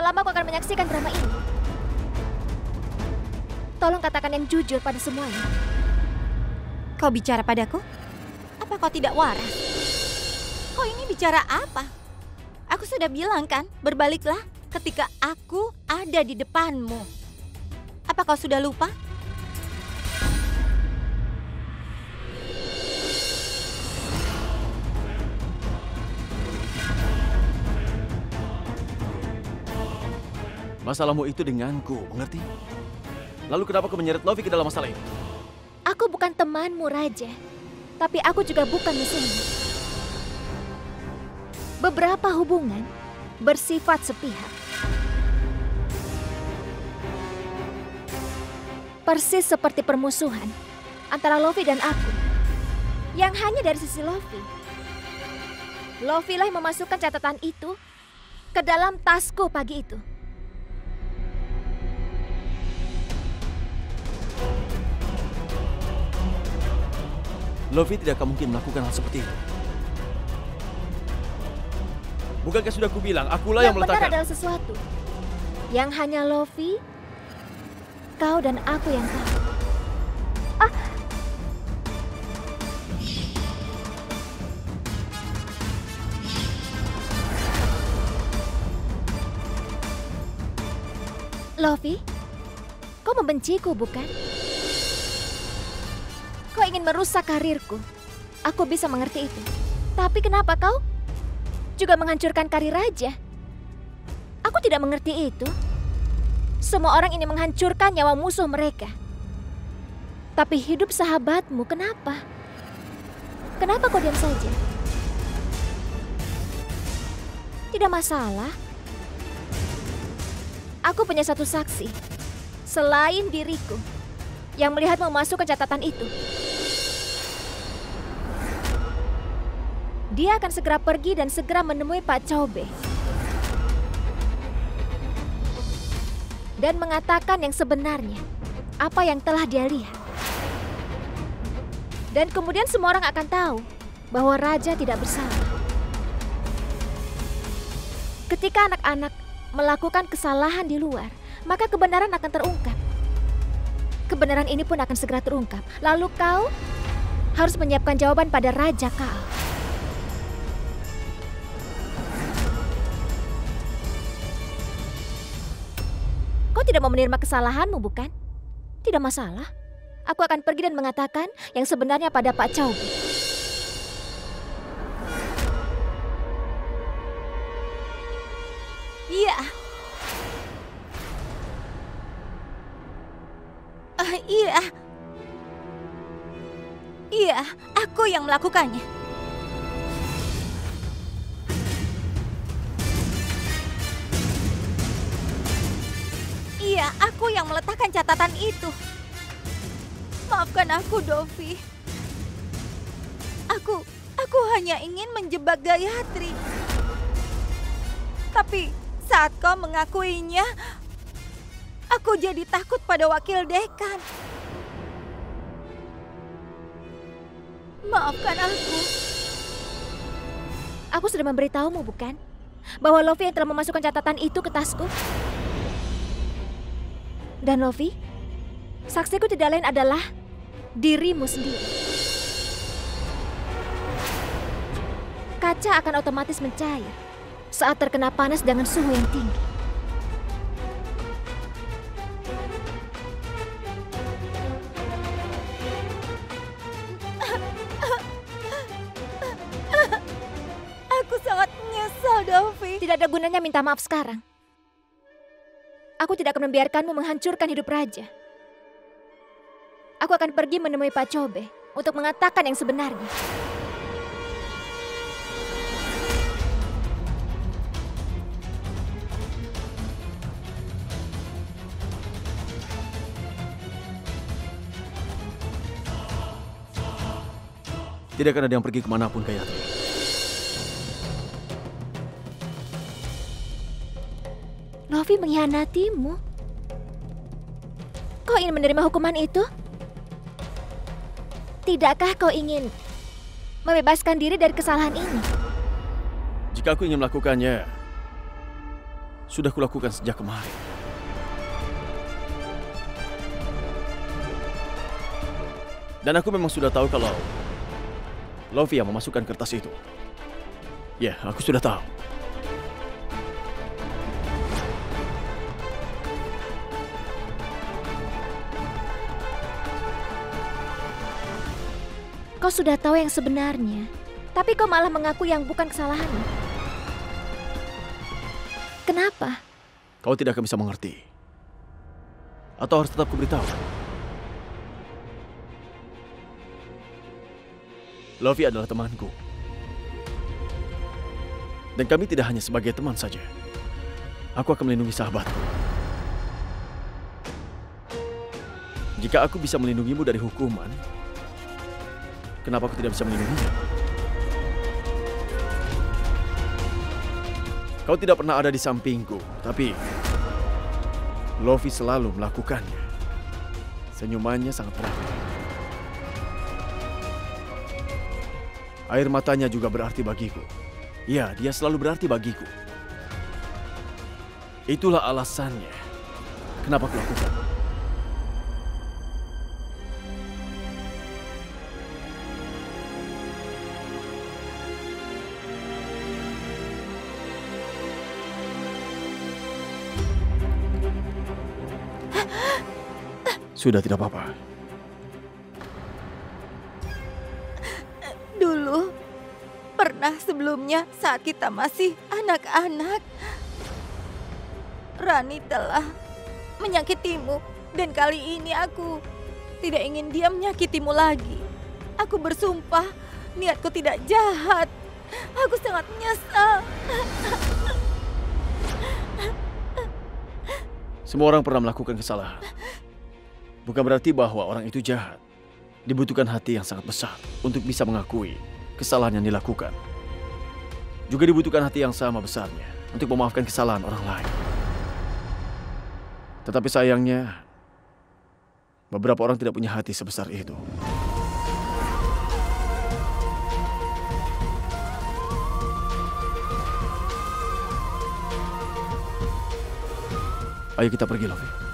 lama kau akan menyaksikan drama ini? Tolong katakan yang jujur pada semuanya. Kau bicara padaku? Apa kau tidak waras? Kau ini bicara apa? Aku sudah bilang kan, berbaliklah ketika aku ada di depanmu. Apa kau sudah lupa? Masalahmu itu denganku, mengerti? Lalu kenapa kau menyeret Lofi ke dalam masalah ini? Aku bukan temanmu, Raja. Tapi aku juga bukan musuhmu. Beberapa hubungan bersifat sepihak. Persis seperti permusuhan antara Lofi dan aku. Yang hanya dari sisi Lofi. Lofi lah yang memasukkan catatan itu ke dalam tasku pagi itu. Lofi tidak akan mungkin melakukan hal seperti itu. Bukankah sudah kubilang, akulah yang meletakkan... Yang benar adalah sesuatu yang hanya Lofi, kau dan aku yang tahu. Lofi, kau membenciku, bukan? Kau ingin merusak karirku. Aku bisa mengerti itu. Tapi kenapa kau juga menghancurkan karir Raja? Aku tidak mengerti itu. Semua orang ini menghancurkan nyawa musuh mereka. Tapi hidup sahabatmu, kenapa? Kenapa kau diam saja? Tidak masalah. Aku punya satu saksi selain diriku yang melihatmu masuk ke catatan itu. Dia akan segera pergi dan segera menemui Pak Chobe dan mengatakan yang sebenarnya, apa yang telah dia lihat. Dan kemudian semua orang akan tahu bahwa Raja tidak bersalah. Ketika anak-anak melakukan kesalahan di luar, maka kebenaran akan terungkap. Kebenaran ini pun akan segera terungkap. Lalu kau harus menyiapkan jawaban pada Raja Kaal. Kau tidak mau menerima kesalahanmu, bukan? Tidak masalah. Aku akan pergi dan mengatakan yang sebenarnya pada Pak Chobe. Iya. Iya. Iya, aku yang melakukannya. Iya, aku yang meletakkan catatan itu. Maafkan aku, Dovi. Aku hanya ingin menjebak Gayatri. Tapi saat kau mengakuinya, aku jadi takut pada wakil dekan. Maafkan aku. Aku sudah memberitahumu, bukan? Bahwa Lofi yang telah memasukkan catatan itu ke tasku. Dan Lofi, saksiku tidak lain adalah dirimu sendiri. Kaca akan otomatis mencair saat terkena panas dengan suhu yang tinggi. Aku sangat menyesal, Dovi. Tidak ada gunanya minta maaf sekarang. Aku tidak akan membiarkanmu menghancurkan hidup Raja. Aku akan pergi menemui Pak Chobe untuk mengatakan yang sebenarnya. Tidak akan ada yang pergi kemanapun, Gayatri. Lofi mengkhianatimu. Kau ingin menerima hukuman itu? Tidakkah kau ingin membebaskan diri dari kesalahan ini? Jika aku ingin melakukannya, sudah kulakukan sejak kemarin. Dan aku memang sudah tahu kalau Lovia memasukkan kertas itu. Ya, aku sudah tahu. Kau sudah tahu yang sebenarnya, tapi kau malah mengaku yang bukan kesalahanmu. Kenapa? Kau tidak akan bisa mengerti. Atau harus tetap kuberitahu? Lovia adalah temanku. Dan kami tidak hanya sebagai teman saja. Aku akan melindungi sahabatku. Jika aku bisa melindungimu dari hukuman, kenapa aku tidak bisa melindunginya? Kau tidak pernah ada di sampingku, tapi Lovi selalu melakukannya. Senyumannya sangat berarti. Air matanya juga berarti bagiku. Ya, dia selalu berarti bagiku. Itulah alasannya kenapa aku lakukan. Sudah, tidak apa-apa. Dulu, pernah sebelumnya saat kita masih anak-anak, Rani telah menyakitimu. Dan kali ini aku tidak ingin dia menyakitimu lagi. Aku bersumpah, niatku tidak jahat. Aku sangat menyesal. Semua orang pernah melakukan kesalahan. Bukan berarti bahwa orang itu jahat. Dibutuhkan hati yang sangat besar untuk bisa mengakui kesalahan yang dilakukan. Juga dibutuhkan hati yang sama besarnya untuk memaafkan kesalahan orang lain. Tetapi sayangnya, beberapa orang tidak punya hati sebesar itu. Ayo kita pergi, Lovi.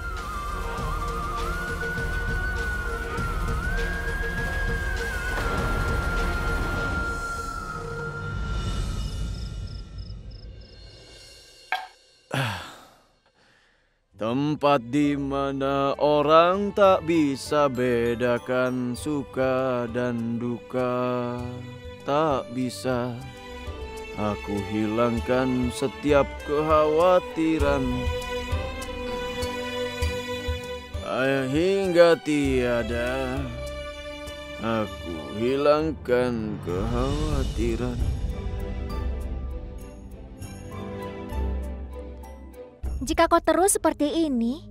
Tempat di mana orang tak bisa bedakan suka dan duka. Tak bisa aku hilangkan setiap kekhawatiran. Hingga tiada aku hilangkan kekhawatiran. Jika kau terus seperti ini,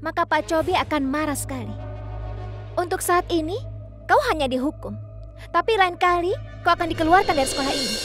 maka Pak Cobi akan marah sekali. Untuk saat ini, kau hanya dihukum. Tapi lain kali, kau akan dikeluarkan dari sekolah ini.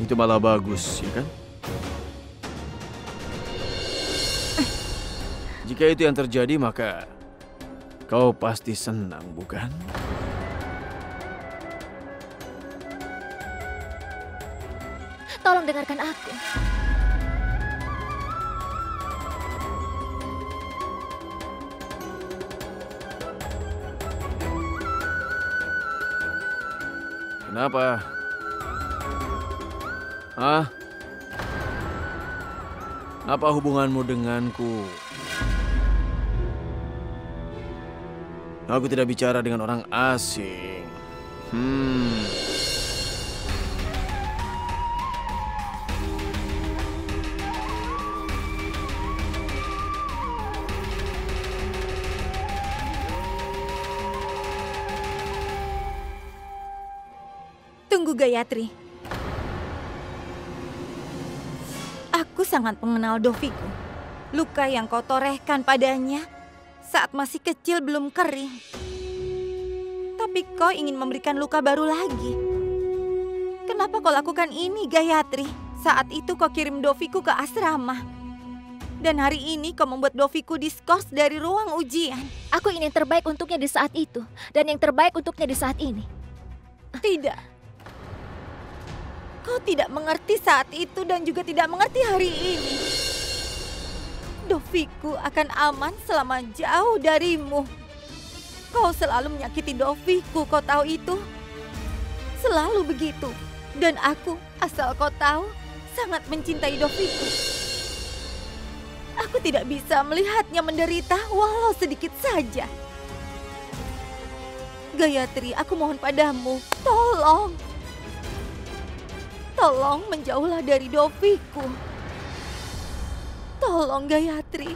Itu malah bagus, ya kan? Jika itu yang terjadi, maka kau pasti senang, bukan? Tolong dengarkan aku. Kenapa? Hah? Apa hubunganmu denganku? Aku tidak bicara dengan orang asing. Tunggu, Gayatri. Aku sangat mengenal Doviku. Luka yang kau torehkan padanya saat masih kecil belum kering. Tapi kau ingin memberikan luka baru lagi. Kenapa kau lakukan ini, Gayatri? Saat itu kau kirim Doviku ke asrama. Dan hari ini kau membuat Doviku diskors dari ruang ujian. Aku ingin yang terbaik untuknya di saat itu. Dan yang terbaik untuknya di saat ini. Tidak. Kau tidak mengerti saat itu dan juga tidak mengerti hari ini. Doviku akan aman selama jauh darimu. Kau selalu menyakiti Doviku, kau tahu itu? Selalu begitu. Dan aku, asal kau tahu, sangat mencintai Doviku. Aku tidak bisa melihatnya menderita walau sedikit saja. Gayatri, aku mohon padamu, tolong. Tolong menjauhlah dari Doviku. Tolong, Gayatri.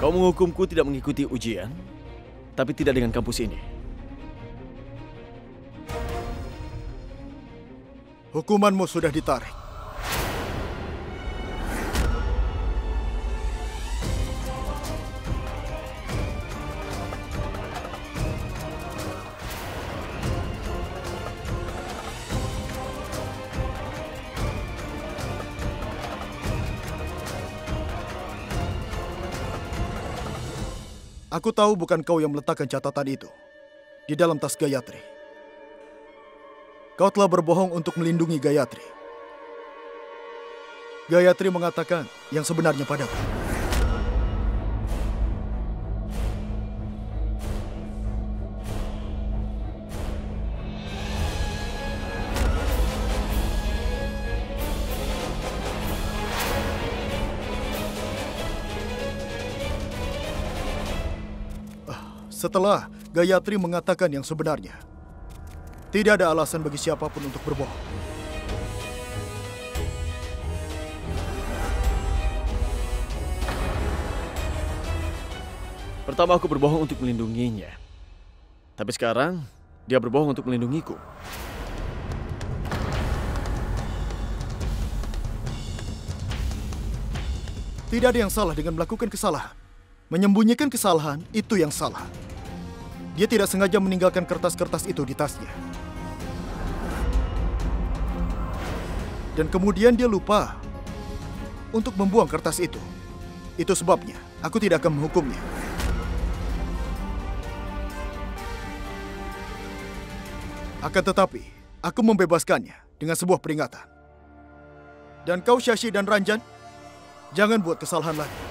Kau menghukumku tidak mengikuti ujian, tapi tidak dengan kampus ini. Hukumanmu sudah ditarik. Aku tahu bukan kau yang meletakkan catatan itu di dalam tas Gayatri. Kau telah berbohong untuk melindungi Gayatri. Gayatri mengatakan yang sebenarnya padaku. Setelah Gayatri mengatakan yang sebenarnya, tidak ada alasan bagi siapapun untuk berbohong. Pertama aku berbohong untuk melindunginya. Tapi sekarang, dia berbohong untuk melindungiku. Tidak ada yang salah dengan melakukan kesalahan. Menyembunyikan kesalahan itu yang salah. Dia tidak sengaja meninggalkan kertas-kertas itu di tasnya. Dan kemudian dia lupa untuk membuang kertas itu. Itu sebabnya aku tidak akan menghukumnya. Akan tetapi, aku membebaskannya dengan sebuah peringatan. Dan kau, Shashi dan Ranjan, jangan buat kesalahan lagi.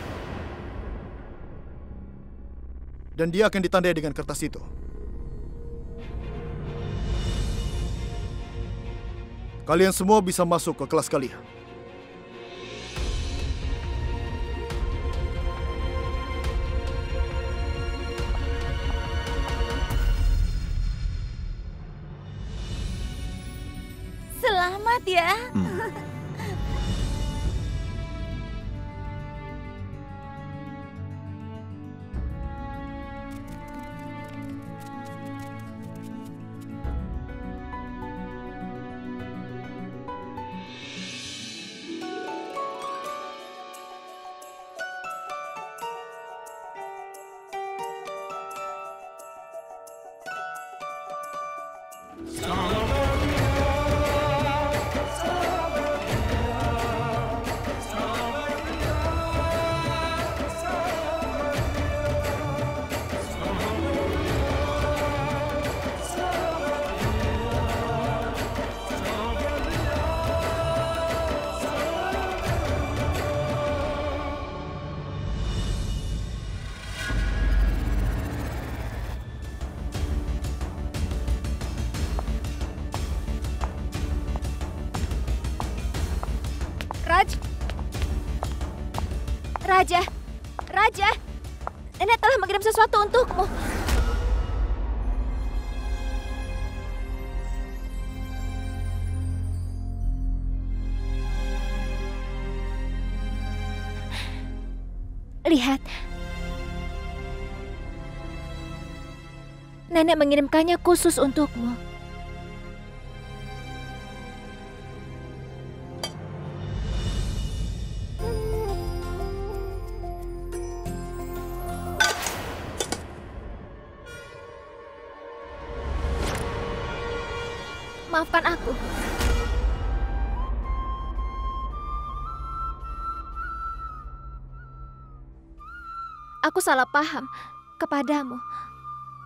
Dan dia akan ditandai dengan kertas itu. Kalian semua bisa masuk ke kelas kalian. Selamat ya. Raja, Raja, nenek telah mengirim sesuatu untukmu. Lihat. Nenek mengirimkannya khusus untukmu. Maafkan aku. Aku salah paham kepadamu.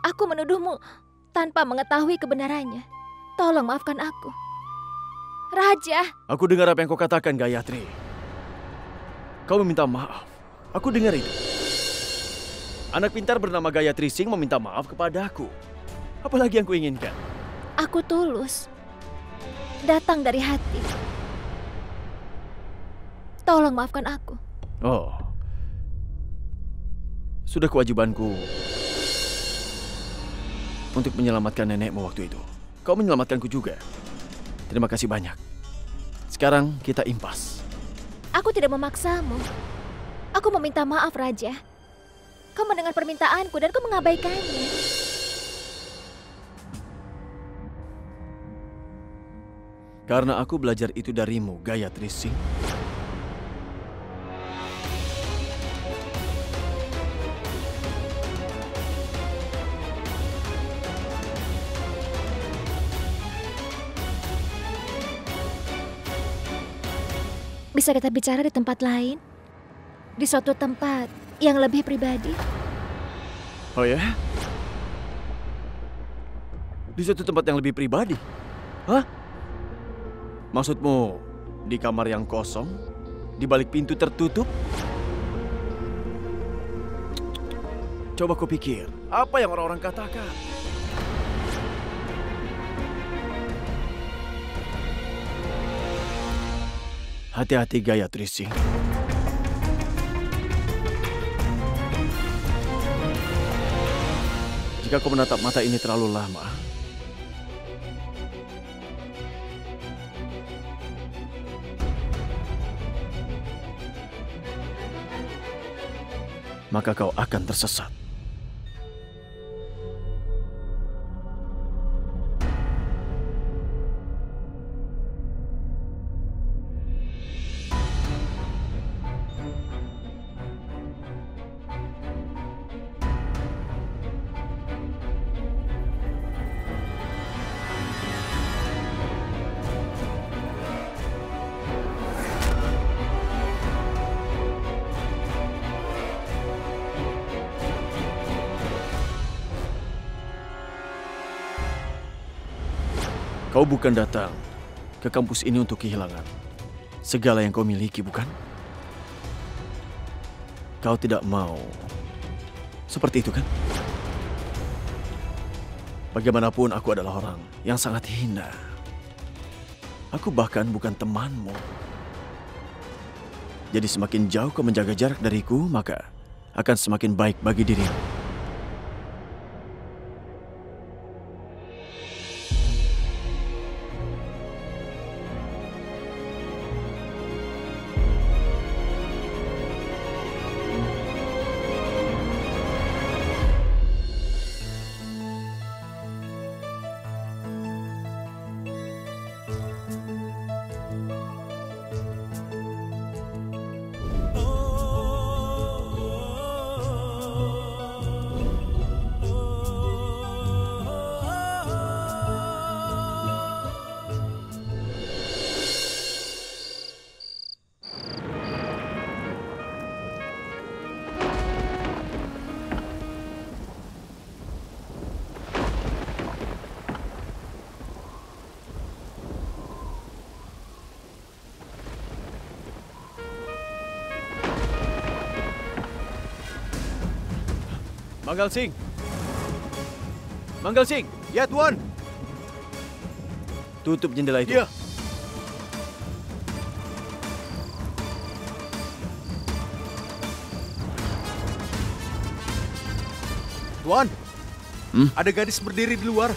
Aku menuduhmu tanpa mengetahui kebenarannya. Tolong maafkan aku. Raja. Aku dengar apa yang kau katakan, Gayatri. Kau meminta maaf. Aku dengar itu. Anak pintar bernama Gayatri Singh meminta maaf kepadaku. Apalagi yang kuinginkan? Aku tulus. Datang dari hati. Tolong maafkan aku. Oh. Sudah kewajibanku untuk menyelamatkan nenekmu waktu itu. Kau menyelamatkanku juga. Terima kasih banyak. Sekarang kita impas. Aku tidak memaksamu. Aku meminta maaf, Raja. Kau mendengar permintaanku dan kau mengabaikannya. Karena aku belajar itu darimu, Gayatri Singh. Bisa kita bicara di tempat lain? Di suatu tempat yang lebih pribadi? Oh ya? Di suatu tempat yang lebih pribadi? Hah? Maksudmu di kamar yang kosong? Di balik pintu tertutup? Coba kau pikir, apa yang orang-orang katakan? Hati-hati, Gayatri Singh. Jika kau menatap mata ini terlalu lama, maka kau akan tersesat. Kau bukan datang ke kampus ini untuk kehilangan segala yang kau miliki, bukan? Kau tidak mau seperti itu, kan? Bagaimanapun aku adalah orang yang sangat hina. Aku bahkan bukan temanmu. Jadi semakin jauh kau menjaga jarak dariku, maka akan semakin baik bagi dirimu. Manggal Singh! Manggal Singh! Ya, Tuan. Tutup jendela itu. Ya. Tuan, ada gadis berdiri di luar.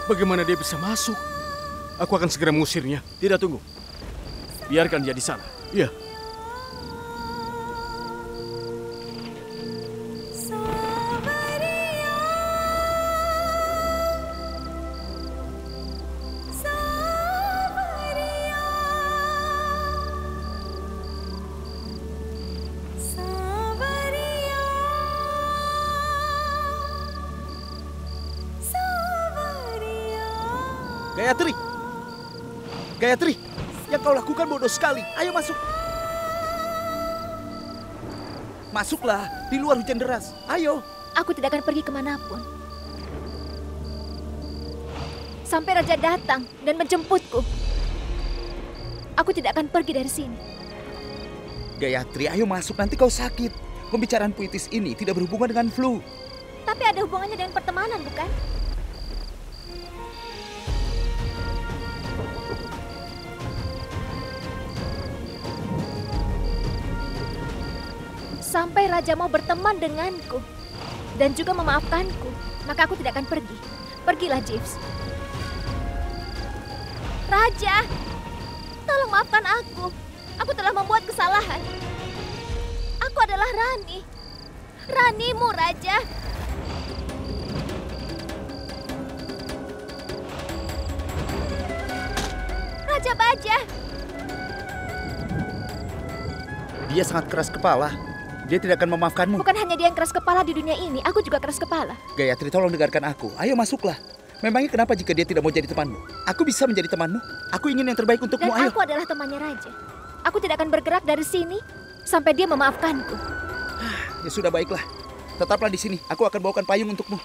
Bagaimana dia bisa masuk? Aku akan segera mengusirnya. Tidak, tunggu. Biarkan dia di sana. Iya. Gayatri! Gayatri! Yang kau lakukan bodoh sekali. Ayo masuk. Masuklah, di luar hujan deras. Ayo. Aku tidak akan pergi kemanapun. Sampai Raja datang dan menjemputku. Aku tidak akan pergi dari sini. Gayatri, ayo masuk. Nanti kau sakit. Pembicaraan puitis ini tidak berhubungan dengan flu. Tapi ada hubungannya dengan pertemanan, bukan? Sampai Raja mau berteman denganku dan juga memaafkanku, maka aku tidak akan pergi. Pergilah, Jeeves. Raja, tolong maafkan aku. Aku telah membuat kesalahan. Aku adalah Rani. Ranimu, Raja. Raja Baja. Dia sangat keras kepala. Dia tidak akan memaafkanmu. Bukan hanya dia yang keras kepala di dunia ini, aku juga keras kepala. Gayatri, tolong dengarkan aku. Ayo masuklah. Memangnya kenapa jika dia tidak mau jadi temanmu? Aku bisa menjadi temanmu. Aku ingin yang terbaik untukmu. Dan Ayo. aku adalah temannya Raja. Aku tidak akan bergerak dari sini sampai dia memaafkanku. Ya sudah, baiklah. Tetaplah di sini. Aku akan bawakan payung untukmu.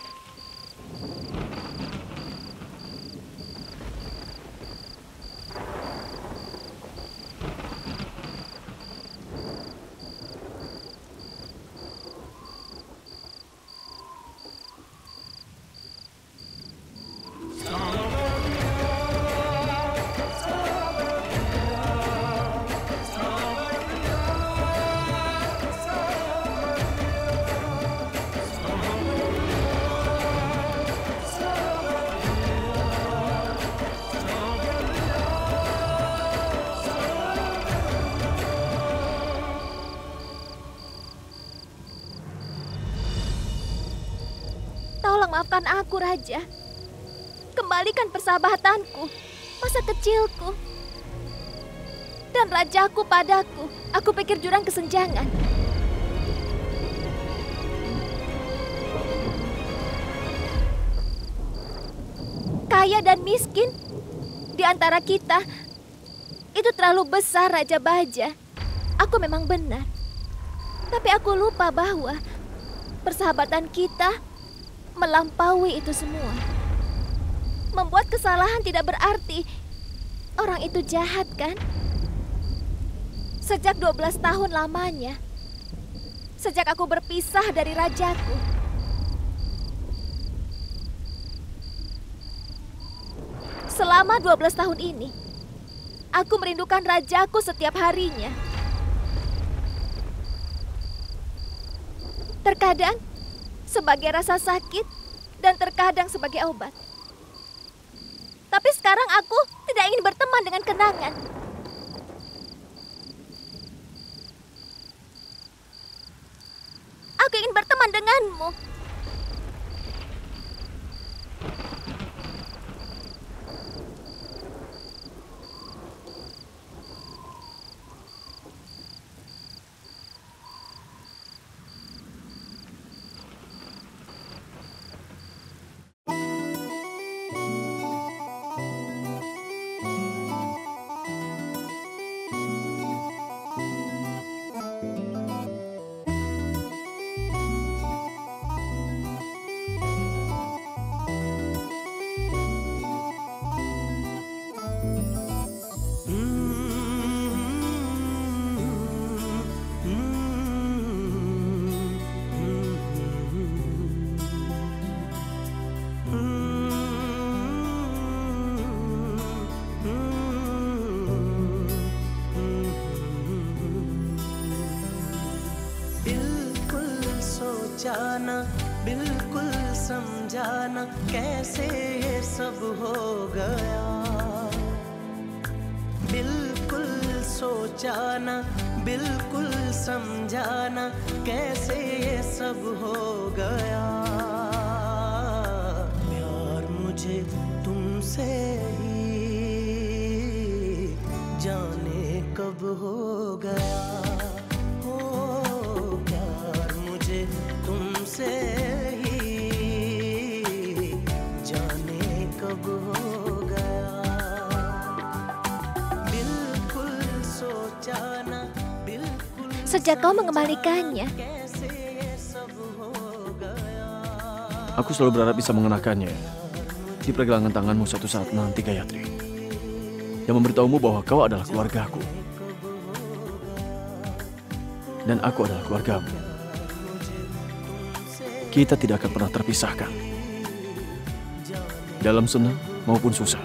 Tolong maafkan aku, Raja. Kembalikan persahabatanku, masa kecilku, dan rajaku padaku. Aku pikir jurang kesenjangan. Kaya dan miskin di antara kita itu terlalu besar, Raja Baja. Aku memang benar. Tapi aku lupa bahwa persahabatan kita melampaui itu semua. Membuat kesalahan tidak berarti orang itu jahat, kan? Sejak 12 tahun lamanya, sejak aku berpisah dari rajaku, selama 12 tahun ini, aku merindukan rajaku setiap harinya. Terkadang sebagai rasa sakit dan terkadang sebagai obat. Tapi sekarang aku tidak ingin berteman dengan kenangan. Aku ingin berteman denganmu. सोचा ना बिल्कुल समझा ना कैसे ये सब हो गया बिल्कुल सोचा ना बिल्कुल समझा ना कैसे ये सब हो गया प्यार मुझे तुमसे ही जाने कब हो गया हो प्यार मुझे तुमसे ही जाने कब हो गया बिल्कुल सोचा ना बिल्कुल Sejak kau mengembalikannya, Aku selalu berharap bisa mengenakannya di pergelangan tanganmu suatu saat nanti, Gayatri. Yang memberitahumu bahwa kau adalah keluargaku. Dan aku adalah keluargamu. Kita tidak akan pernah terpisahkan. Dalam senang maupun susah.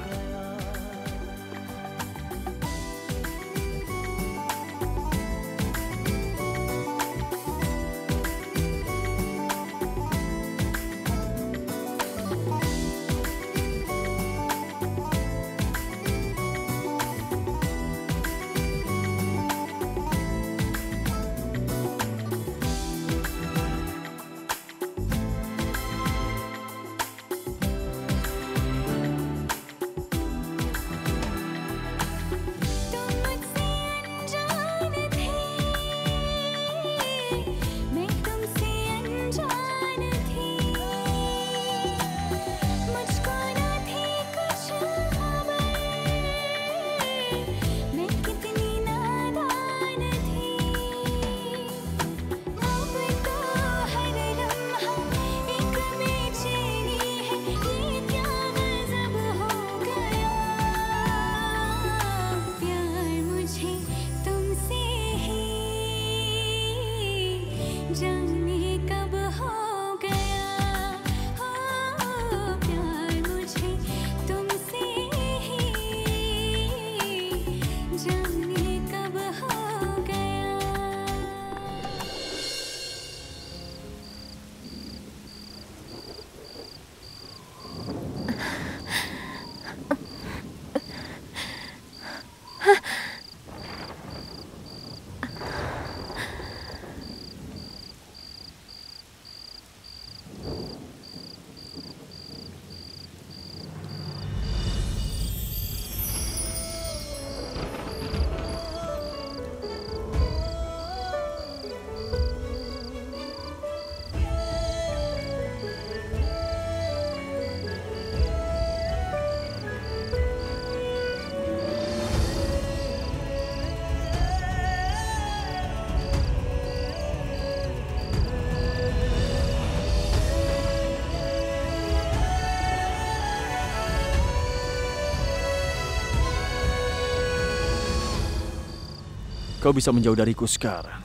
Kau bisa menjauh dariku sekarang.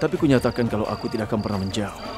Tapi kunyatakan kalau aku tidak akan pernah menjauh.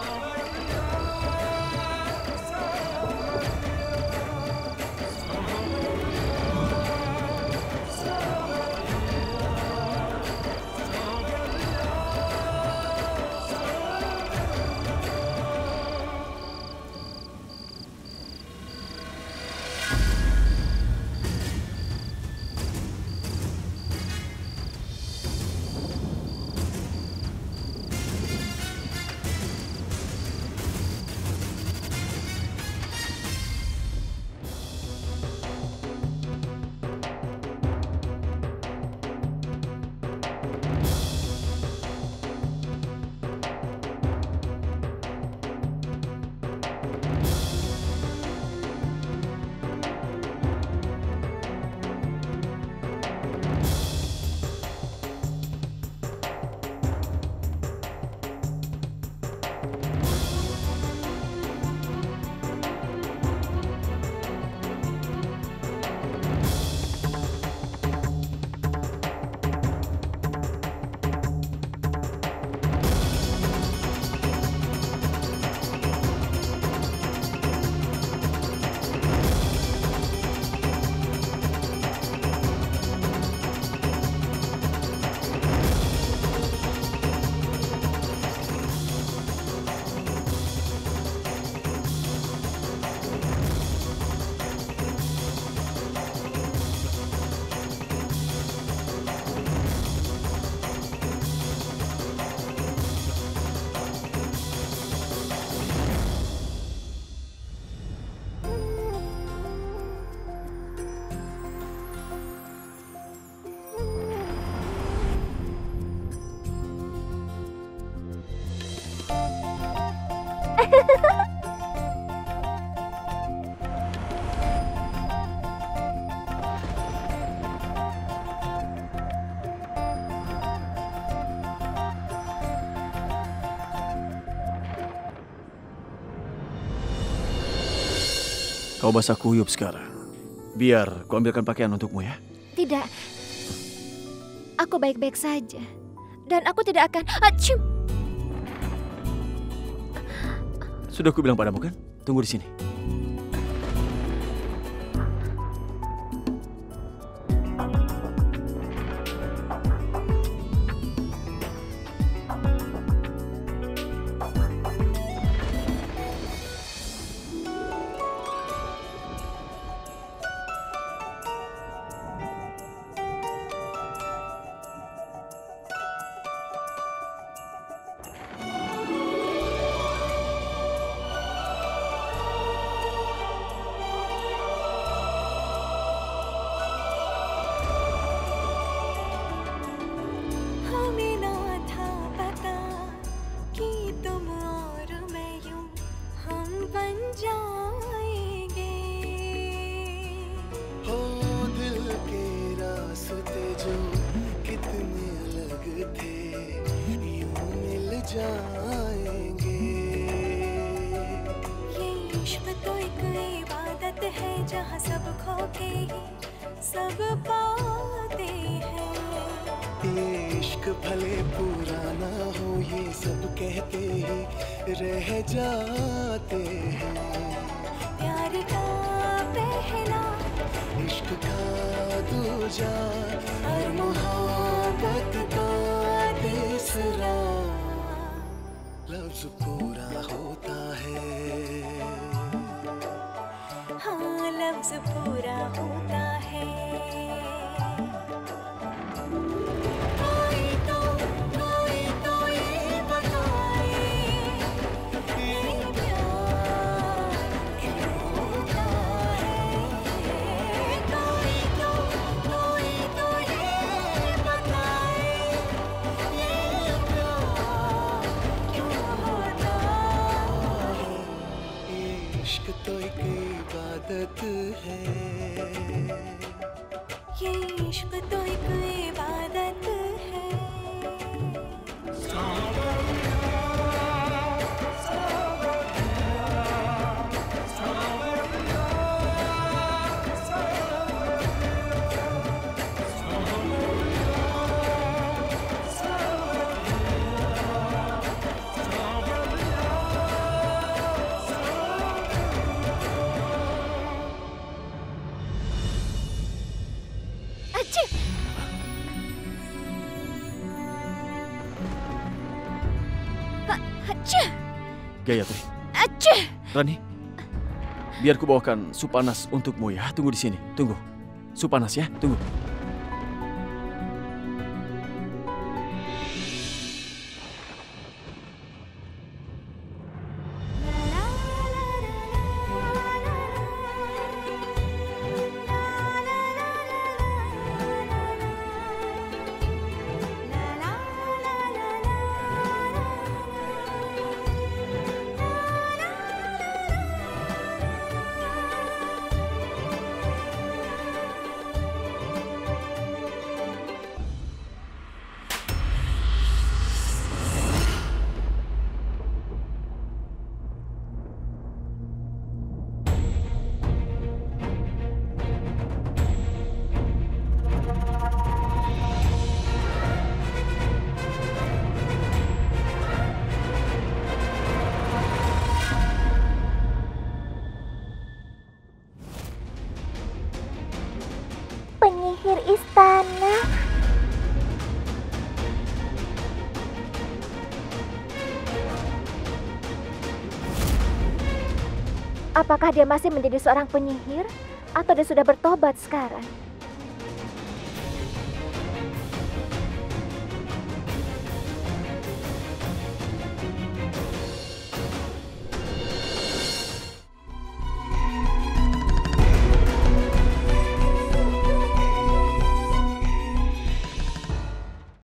Kau basah kuyup sekarang. Biar ku ambilkan pakaian untukmu ya. Tidak. Aku baik-baik saja. Dan aku tidak akan... Achim! Sudah ku bilang padamu kan? Tunggu di sini. जहाँ सब खो के ही सब पाते हैं। इश्क भले पुराना हो ये सब कहते ही रह जाते हैं। प्यार का पहला इश्क का दूजा और मोहब्बत का तीसरा लफ्ज पूरा होता है। हाँ लफ्ज पूरा होता है। कोई तो ये बताए ये प्यार क्यों होता है। कोई तो ये बताए ये प्यार क्यों होता है। इश्क तो एक इबादत है। ये इश्क तो एक इबादत है। Gayatri. Aceh. Rani, biar ku bawakan sup panas untukmu ya. Tunggu di sini. Tunggu. Sup panas ya. Tunggu. Penyihir istana. Apakah dia masih menjadi seorang penyihir atau dia sudah bertobat sekarang?